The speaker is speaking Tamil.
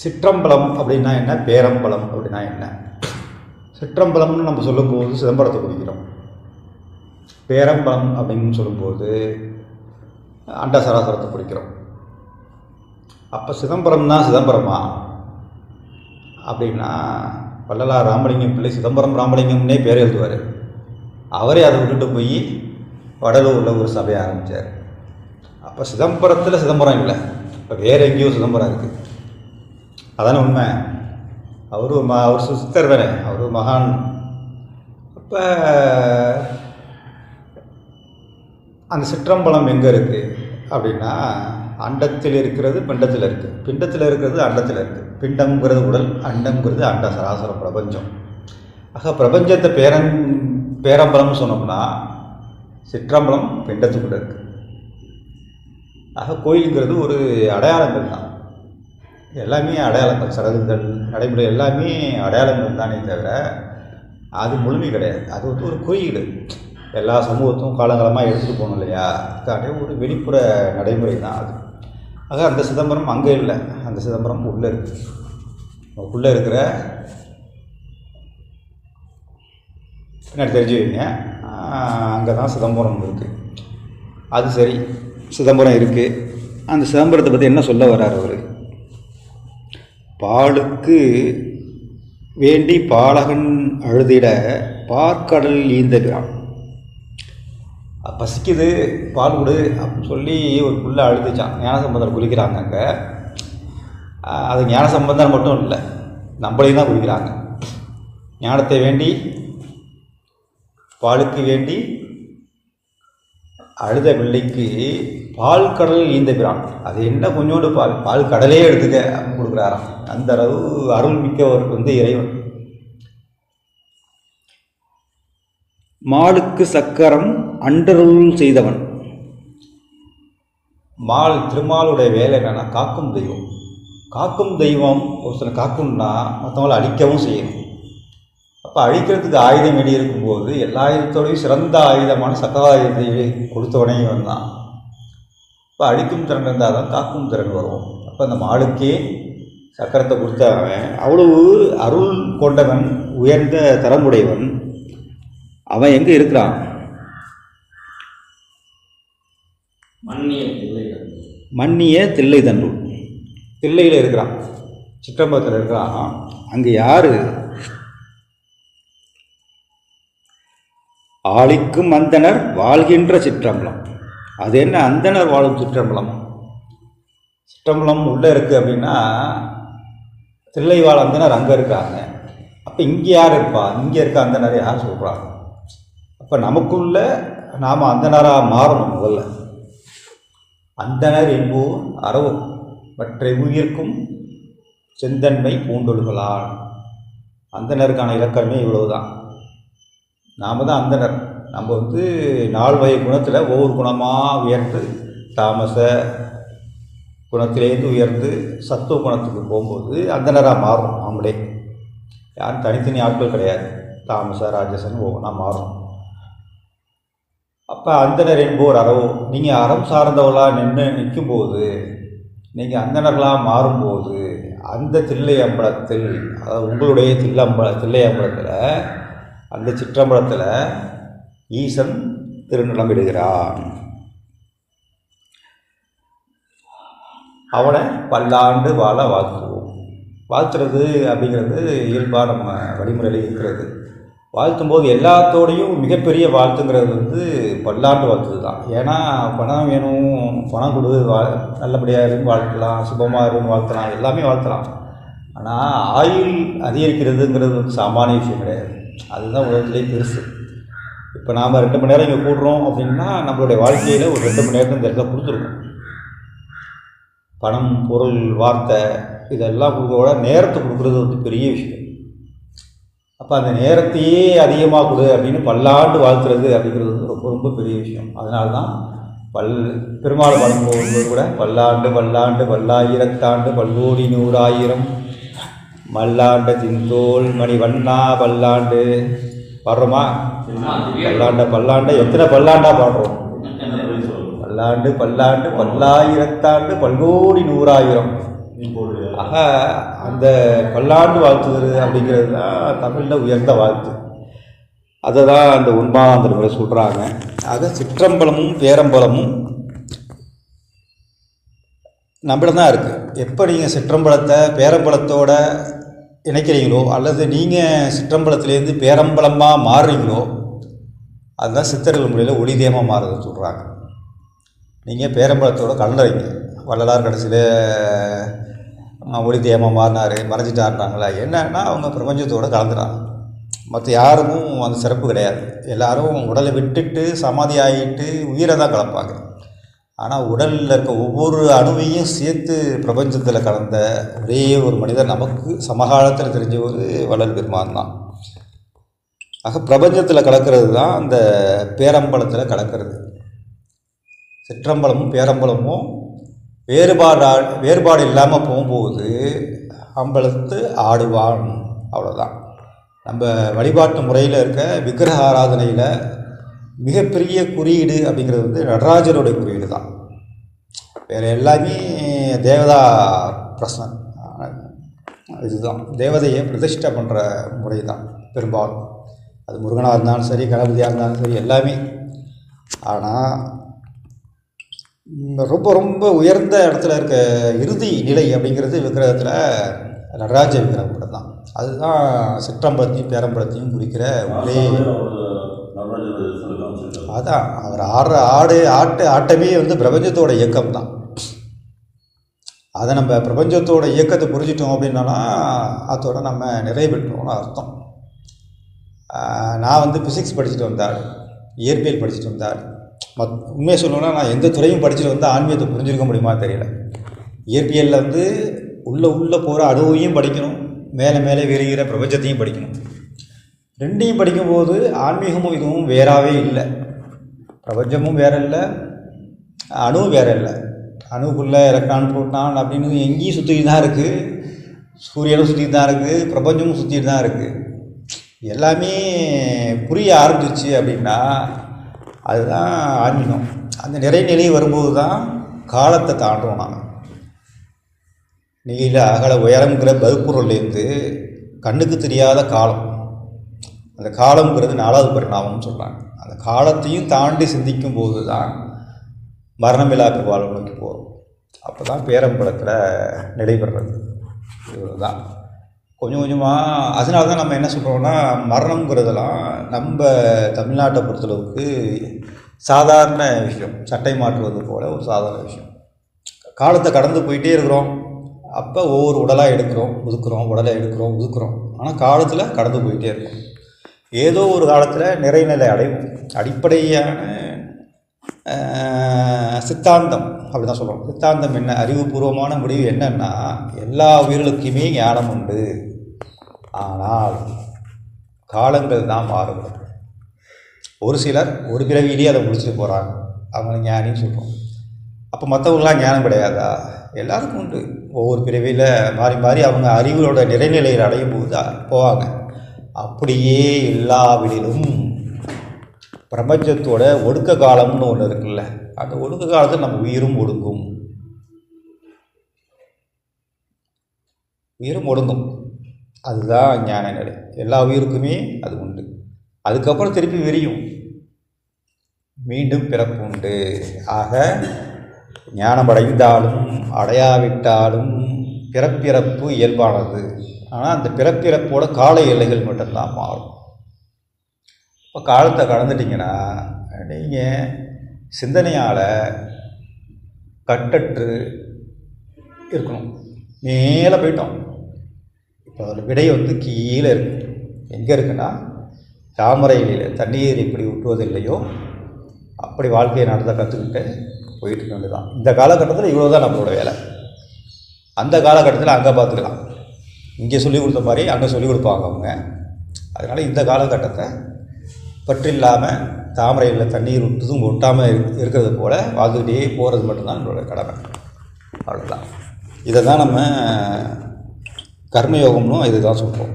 சிற்றம்பலம் அப்படின்னா என்ன, பேரம்பலம் அப்படின்னா என்ன? சிற்றம்பலம்னு நம்ம சொல்லும்போது சிதம்பரத்தை குறிக்கிறோம். பேரம்பலம் அப்படின்னு சொல்லும்போது அண்ட சராசரத்தை குறிக்கிறோம். அப்போ சிதம்பரம் தான் சிதம்பரமா அப்படின்னா, வள்ளலார் ராமலிங்கம் பிள்ளை சிதம்பரம் ராமலிங்கம்னே பேர் எழுதுவார். அவரே அதை விட்டுட்டு போய் வடலூரில் ஒரு சபையை ஆரம்பித்தார். அப்போ சிதம்பரத்தில் சிதம்பரம் இல்லை, இப்போ வேறு எங்கேயோ சிதம்பரம் இருக்குது. அதான உண்மை. அவர் சித்தர் தானே, அவர் மகான். அப்போ அந்த சிற்றம்பலம் எங்கே இருக்குது அப்படின்னா, அண்டத்தில் இருக்கிறது பிண்டத்தில் இருக்குது, பிண்டத்தில் இருக்கிறது அண்டத்தில் இருக்குது. பிண்டம்ங்கிறது உடல், அண்டம்ங்கிறது அண்ட சராசர பிரபஞ்சம். ஆக பிரபஞ்சத்தை பேரம்பலம்னு சொன்னோம்னா சிற்றம்பலம் பிண்டத்துக்குள்ள இருக்குது. ஆக கோயிலுங்கிறது ஒரு அடையாளங்கள் தான். எல்லாமே அடையாளங்கள், சடங்குகள், நடைமுறை எல்லாமே அடையாளங்கள் தானே தவிர அது முழுமை கிடையாது. அது வந்து ஒரு குறியீடு. எல்லா சமூகத்தும் காலங்காலமாக எடுத்துகிட்டு போகணும் இல்லையா, அதுக்கான ஒரு வெளிப்புற நடைமுறை தான் அது. ஆக அந்த சிதம்பரம் அங்கே இல்லை, அந்த சிதம்பரம் உள்ளே இருக்குது. உள்ளே இருக்கிற பின்னாடி தெரிஞ்சு வைங்க, அங்கே தான் சிதம்பரம் இருக்குது. அது சரி, சிதம்பரம் இருக்குது. அந்த சிதம்பரத்தை பற்றி என்ன சொல்ல வர்றார் அவர்? பாலுக்கு வேண்டி பாலகன் அழுதிட பார்க்கடல் ஈந்தகிறான். பசிக்குது, பால் கொடு அப்படின்னு சொல்லி ஒரு புள்ள அழுதுச்சான். ஞானசம்பந்தர் குளிக்கிறாங்க அங்கே. அது ஞானசம்பந்தர் மட்டும் இல்லை, நம்மளையும் தான் குளிக்கிறாங்க. ஞானத்தை வேண்டி, பாலுக்கு வேண்டி அழுத பிள்ளைக்கு பால் கடல் ஈந்தபிரான். அது என்ன கொஞ்சோண்டு பால் கடலே எடுத்துக்க அப்படின்னு கொடுக்குறாராம். அந்த அளவு அருள் மிக்கவருக்கு வந்து இறைவன். மாலுக்கு சக்கரம் அண்டருள் செய்தவன். திருமாலுடைய வேலை என்னன்னா காக்கும் தெய்வம். காக்கும் தெய்வம் ஒரு சில காக்கும்னா மற்றவங்களை அழிக்கவும் செய்யணும். அப்போ அழிக்கிறதுக்கு ஆயுதம் வெளியே இருக்கும்போது எல்லா ஆயுதத்தோடையும் சிறந்த ஆயுதமான சக்கராயுதத்தை கொடுத்தவனையும் தான். இப்போ அழிக்கும் திறன் இருந்தால் தான் காக்கும் திறன் வரும். அப்போ அந்த மாலுக்கே சக்கரத்தை கொடுத்தவன் அவ்வளவு அருள் கொண்டவன், உயர்ந்த தரமுடையவன். அவன் எங்கே இருக்கிறான்? மன்னிய தில்லை தன்னுள், தில்லையில் இருக்கிறான், சிற்றம்பலத்தில் இருக்கிறான். அங்கே யார்? ஆளிக்கும் அந்தனர் வாழ்கின்ற சிற்றம்பலம். அது என்ன அந்தனர் வாழும் சிற்றம்பலம்? சிற்றம்பலம் உள்ளே இருக்குது அப்படின்னா தில்லை வாழ் அந்தனர் அங்கே இருக்காங்க. அப்போ இங்கே யார் இருப்பா? இங்கே இருக்க அந்தனர் யார் சொல்கிறாங்க? அப்போ நமக்குள்ள நாம் அந்தனராக மாறணும். முதல்ல அந்தனர் என்போர் அறவும் மற்ற உயிர்க்கும் செந்தன்மை பூண்டொழுகலால். அந்தனருக்கான இலக்கணமே இவ்வளவுதான். நாம் தான் அந்தனர். நம்ம வந்து 4 வகை குணத்தில் ஒவ்வொரு குணமாக உயர்ந்து தாமச குணத்திலேருந்து உயர்ந்து சத்துவ குணத்துக்கு போகும்போது அந்தனராக மாறும். நாமளே யாரும் தனித்தனி ஆட்கள் கிடையாது. தாமச ராஜசன் ஒவ்வொன்றா மாறும். அப்போ அந்தனர் என்போர் அறவோ, நீங்கள் அறம் சார்ந்தவர்களாக நிற்கும்போது, நீங்கள் அந்தனர்களாக மாறும்போது அந்த தில்லை அம்பலத்தில், அதாவது உங்களுடைய தில்லை அம்பலத்தில், அந்த சிற்றம்பலத்தில் ஈசன் திருநலமிடுகிறான். அவனை பல்லாண்டு வாழ வாழ்த்துவோம். வாழ்த்துறது அப்படிங்கிறது இயல்பாக நம்ம வழிமுறையில் இருக்கிறது. வாழ்த்தும் போது எல்லாத்தோடையும் மிகப்பெரிய வாழ்த்துங்கிறது வந்து பல்லாண்டு வாழ்த்து தான். ஏன்னா பணம் வேணும், பணம் கொடு, நல்லபடியாக இருக்குன்னு வாழ்த்தலாம், சுபமாக இருக்குன்னு வாழ்த்தலாம், எல்லாமே வாழ்த்தலாம். ஆனால் ஆயுள் அதிகரிக்கிறதுங்கிறது வந்து சாமானிய விஷயம் கிடையாது. அதுதான் உலகத்திலே பெருசு. இப்போ நாம் 2 மணி நேரம் இங்கே கூடுறோம் அப்படின்னா நம்மளுடைய வாழ்க்கையில் ஒரு 2 மணி நேரத்தை இந்த இடத்துல கொடுத்துருக்கோம். பணம், பொருள், வார்த்தை இதெல்லாம் கொடுக்கறத நேரத்தை கொடுக்குறது வந்து பெரிய விஷயம். அப்போ அந்த நேரத்தையே அதிகமாக கொடு அப்படின்னு பல்லாண்டு வாழ்த்துறது அப்படிங்கிறது வந்து ரொம்ப ரொம்ப பெரிய விஷயம். அதனால தான் பெருமாள் பாடும்போது கூட பல்லாண்டு பல்லாண்டு பல்லாயிரத்தாண்டு பல்கோடி 100,000 மல்லாண்ட தின்தோல் மணி வண்ணா பல்லாண்டு பாடுறோமா? பல்லாண்ட எத்தனை பல்லாண்டா பாடுறோம்? பல்லாண்டு பல்லாண்டு பல்லாயிரத்தாண்டு பல்கோடி 100,000 ஆக அந்த பல்லாண்டு வாழ்த்துதல் அப்படிங்கிறது தான் தமிழில் உயர்ந்த வாழ்த்து. அதை தான் அந்த உண்மாந்த முறை சொல்கிறாங்க. ஆக சிற்றம்பலமும் பேரம்பலமும் நம்மள தான் இருக்குது. எப்போ நீங்கள் சிற்றம்பலத்தை பேரம்பலத்தோட இணைக்கிறீங்களோ அல்லது நீங்கள் சிற்றம்பலத்திலேருந்து பேரம்பலமாக மாறுறீங்களோ அதுதான் சித்தர்கள் முறையில் ஒளி தேயமாக மாறுதுன்னு சொல்கிறாங்க. நீங்கள் பேரம்பலத்தோடு கலந்துறீங்க. வள்ளலார் கடைசியில் ஒளி தேயமாக மாறினார், மறைஞ்சிட்டாருனாங்களா, என்னன்னா அவங்க பிரபஞ்சத்தோடு கலந்துறாங்க. மற்ற யாருக்கும் அந்த சிறப்பு கிடையாது. எல்லோரும் உடலை விட்டுட்டு சமாதி ஆகிட்டு உயிரை தான் கலப்பாங்க. ஆனால் உடலில் இருக்க ஒவ்வொரு அணுவையும் சேர்த்து பிரபஞ்சத்தில் கலந்த ஒரே ஒரு மனிதர் நமக்கு சமகாலத்தில் தெரிஞ்ச ஒரு வள்ளல் பெருமான் தான். ஆக பிரபஞ்சத்தில் கலக்கிறது தான் அந்த பேரம்பலத்தில் கலக்கிறது. சிற்றம்பலமும் பேரம்பலமும் வேறுபாடு இல்லாமல் போகும்போது அம்பலத்து ஆடுவான், அவ்வளோதான். நம்ம வழிபாட்டு முறையில் இருக்க விக்கிரக ஆராதனையில் மிகப்பெரிய குறியீடு அப்படிங்கிறது வந்து நடராஜருடைய குறியீடு தான். வேறு எல்லாமே தேவதா பிரச்சனை, இதுதான் தேவதையை பிரதிஷ்டை பண்ணுற முறை தான் பெரும்பாலும். அது முருகனாக இருந்தாலும் சரி, கணபதியாக இருந்தாலும் சரி, எல்லாமே. ஆனால் ரொம்ப ரொம்ப உயர்ந்த இடத்துல இருக்க இறுதி நிலை அப்படிங்கிறது விக்கிரகத்தில் நடராஜ விக்கிரகம் கூட தான். அதுதான் சிற்றம்பலத்தையும் பேரம்பலத்தையும் குறிக்கிற ஒரே. அதான் அவர் ஆடுற ஆட்டமே வந்து பிரபஞ்சத்தோட இயக்கம் தான். அதை நம்ம பிரபஞ்சத்தோட இயக்கத்தை புரிஞ்சிட்டோம் அப்படின்னா அதோட நம்ம நிறைவேற்றோம்னு அர்த்தம். நான் வந்து ஃபிசிக்ஸ் படிச்சுட்டு வந்தாள், இயற்பியல் படிச்சுட்டு வந்தாள். உண்மையை சொல்லணும்னா நான் எந்த துறையும் படிச்சுட்டு வந்தால் ஆன்மீகத்தை புரிஞ்சிருக்க முடியுமா தெரியல. இயற்பியலில் வந்து உள்ளே போகிற அணுவையும் படிக்கணும், மேலே விரிகிற பிரபஞ்சத்தையும் படிக்கணும். ரெண்டையும் படிக்கும்போது ஆன்மீகமும் இதுவும் வேறாவே இல்லை. பிரபஞ்சமும் வேற இல்லை, அணுவும் வேற இல்லை. அணுக்குள்ளே எலக்ட்ரான் புரோட்டான் அப்படின்னு எங்கேயும் சுற்றிட்டு தான் இருக்குது, சூரியனும் சுற்றிட்டு தான் இருக்குது, பிரபஞ்சமும் சுற்றிட்டு தான் இருக்குது. எல்லாமே புரிய ஆரம்பிச்சிச்சு அப்படின்னா அதுதான் ஆன்மீகம். அந்த நிறைநிலை வரும்போது தான் காலத்தை தாண்டுவோம். நாங்கள் நீல அகல உயரங்கிற பகுப்பொருள்லேருந்து கண்ணுக்கு தெரியாத காலம், அந்த காலங்கிறது 4வது பரிணாமம்னு சொல்கிறாங்க. அந்த காலத்தையும் தாண்டி சிந்திக்கும் போது தான் மரணமில்லா வாழ்வு நோக்கி போகிறோம். அப்போ தான் பேரம்பலத்தில் நடைபெறுறது. இதுதான் கொஞ்சம் கொஞ்சமாக. அதனால தான் நம்ம என்ன சொல்கிறோம்னா மரணங்கிறதெல்லாம் நம்ம தமிழ்நாட்டை பொறுத்தளவுக்கு சாதாரண விஷயம், சட்டை மாற்றுவது போல் ஒரு சாதாரண விஷயம். காலத்தை கடந்து போயிட்டே இருக்கிறோம். அப்போ ஒவ்வொரு உடலாக எடுக்கிறோம் ஒதுக்குறோம், உடலை எடுக்கிறோம் ஒதுக்குறோம். ஆனால் காலத்தில் கடந்து போயிட்டே இருக்கும். ஏதோ ஒரு காலத்தில் நிறைநிலை அடைவோம். அடிப்படையான சித்தாந்தம் அப்படி தான் சொல்கிறோம். சித்தாந்தம் என்ன, அறிவுபூர்வமான முடிவு என்னன்னா எல்லா உயிர்களுக்குமே ஞானம் உண்டு. ஆனால் காலங்கள் தான் மாறுபடும். ஒரு சிலர் ஒரு பிறவியிலேயே அதை முடிச்சுட்டு போகிறாங்க, அவங்கள ஞானின்னு சொல்கிறோம். அப்போ மற்றவங்களாம் ஞானம் கிடையாதா? எல்லாருக்கும் உண்டு. ஒவ்வொரு பிறவியில் மாறி மாறி அவங்க அறிவுகளோட நிறைநிலையில் அடையும் போது போவாங்க. அப்படியே எல்லாவிலும் பிரபஞ்சத்தோட ஒடுக்க காலம்னு ஒன்று இருக்குல்ல, அந்த ஒடுக்க காலத்தில் நம்ம உயிரும் ஒடுங்கும். உயிரும் ஒடுங்கும். அதுதான் ஞான நிலை. எல்லா உயிருக்குமே அது உண்டு. அதுக்கப்புறம் திருப்பி விரியும், மீண்டும் பிறப்பு உண்டு. ஆக ஞானம் அடைந்தாலும் அடையாவிட்டாலும் பிறப்பிறப்பு இயல்பானது. ஆனால் அந்த பிறப்பிறப்போட கால எல்லைகள் மட்டும்தான் மாறும். இப்போ காலத்தை கடந்துட்டிங்கன்னா நீங்கள் சிந்தனையால் கட்டற்று இருக்கணும். மேலே போயிட்டோம். இப்போ அதில் விடை வந்து கீழே இருக்கு. எங்கே இருக்குன்னா தாமரையில் தண்ணீர் இப்படி ஊற்றுவதில்லையோ அப்படி வாழ்க்கையை நடத்த கற்றுக்கிட்டு போயிட்டு இருக்க வேண்டியதான். இந்த காலகட்டத்தில் இவ்வளோ தான் நம்மளோட வேலை. அந்த காலகட்டத்தில் அங்கே பார்த்துக்கலாம். இங்கே சொல்லிக் கொடுத்த மாதிரி அங்கே சொல்லிக் கொடுப்பாங்க அவங்க. அதனால் இந்த காலகட்டத்தை பற்றில்லாமல் தாமரையில் தண்ணீர் விட்டதும் ஒட்டாமல் இருக்கிறது போல் வாழ்ந்துக்கிட்டே போகிறது மட்டும்தான் நம்மளோட கடமை. அவ்வளோதான். இதை தான் நம்ம கர்மயோகம்னும் இதுதான் சொல்கிறோம்.